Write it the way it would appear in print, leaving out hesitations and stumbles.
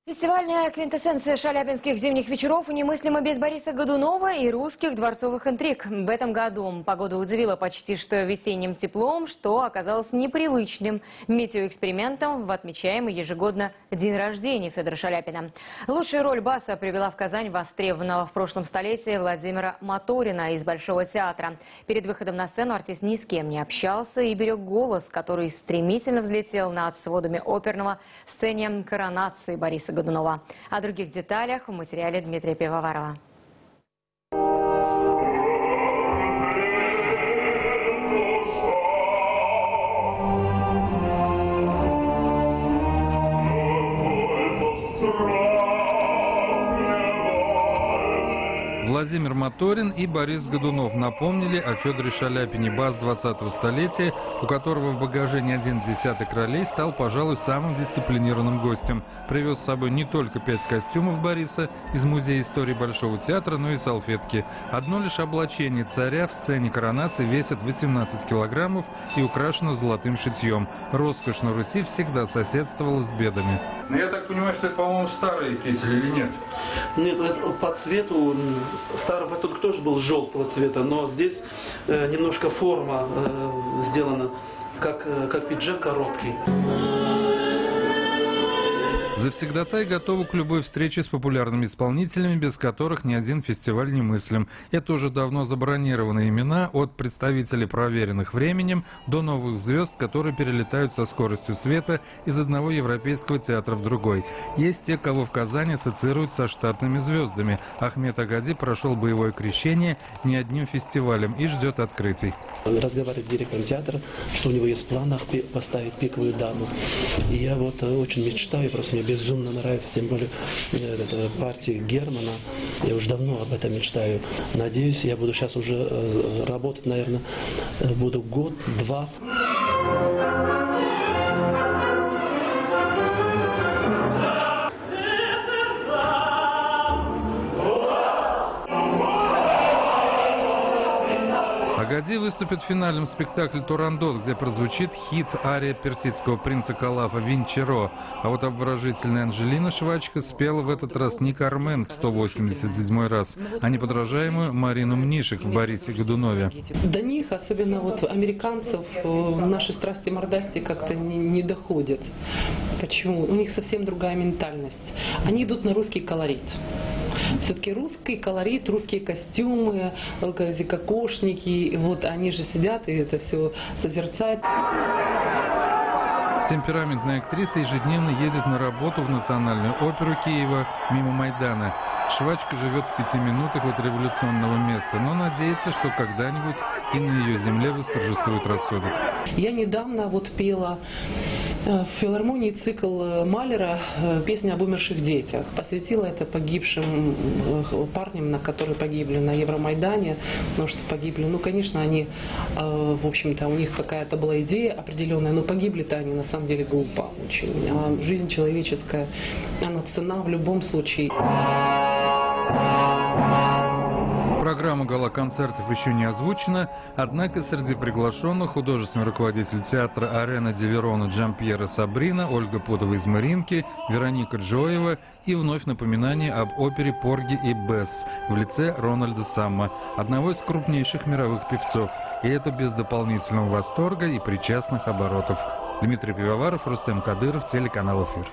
Фестивальная квинтэссенция шаляпинских зимних вечеров немыслимо без Бориса Годунова и русских дворцовых интриг. В этом году погода удивила почти что весенним теплом, что оказалось непривычным метеоэкспериментом в отмечаемый ежегодно день рождения Федора Шаляпина. Лучшую роль баса привела в Казань востребованного в прошлом столетии Владимира Моторина из Большого театра. Перед выходом на сцену артист ни с кем не общался и берег голос, который стремительно взлетел над сводами оперного в сцене коронации Бориса Годунова. О других деталях в материале Дмитрия Пивоварова. Владимир Моторин и Борис Годунов напомнили о Федоре Шаляпине, бас 20-го столетия, у которого в багаже не один десяток ролей, стал, пожалуй, самым дисциплинированным гостем. Привез с собой не только 5 костюмов Бориса из Музея истории Большого театра, но и салфетки. Одно лишь облачение царя в сцене коронации весит 18 килограммов и украшено золотым шитьем. Роскошь на Руси всегда соседствовала с бедами. Но я так понимаю, что это, по-моему, старый китель или нет? Нет, по цвету Старый Восток тоже был желтого цвета, но здесь немножко форма сделана, как пиджак короткий. Завсегдатай готовы к любой встрече с популярными исполнителями, без которых ни один фестиваль не мыслим. Это уже давно забронированные имена, от представителей, проверенных временем, до новых звезд, которые перелетают со скоростью света из одного европейского театра в другой. Есть те, кого в Казани ассоциируют со штатными звездами. Ахмед Агади прошел боевое крещение не одним фестивалем и ждет открытий. Он разговаривает с директором театра, что у него есть в планах поставить «Пиковую даму». И я вот очень мечтаю, просто мне безумно нравится, тем более партия Германа. Я уже давно об этом мечтаю. Надеюсь, я буду сейчас уже работать, наверное, буду год-два. Агади выступит в финальном спектакле «Турандот», где прозвучит хит ария персидского принца Калафа «Винчеро». А вот обворожительная Анжелина Швачка спела в этот раз не «Кармен» в 187 раз, а неподражаемую Марину Мнишек в Борисе Годунове. До них, особенно вот американцев, наши страсти-мордасти как-то не доходят. Почему? У них совсем другая ментальность. Они идут на русский колорит. Все-таки русский колорит, русские костюмы, кокошники, вот они же сидят и это все созерцают. Темпераментная актриса ежедневно ездит на работу в Национальную оперу Киева мимо Майдана. Швачка живет в 5 минутах от революционного места, но надеется, что когда-нибудь и на ее земле восторжествует рассудок. Я недавно вот пела в филармонии цикл Малера «Песня об умерших детях». Посвятила это погибшим парням, которые погибли на Евромайдане, потому что погибли, ну, конечно, они, в общем-то, у них какая-то была идея определенная, но погибли-то они на самом деле глупо очень. А жизнь человеческая, она ценна в любом случае. Программа гала-концертов еще не озвучена, однако среди приглашенных художественный руководитель театра Арена ди Верона Джампьеро Сабрина, Ольга Подова из Маринки, Вероника Джоева и вновь напоминание об опере «Порги и Бесс» в лице Рональда Самма, одного из крупнейших мировых певцов. И это без дополнительного восторга и причастных оборотов. Дмитрий Пивоваров, Рустем Кадыров, телеканал «Эфир».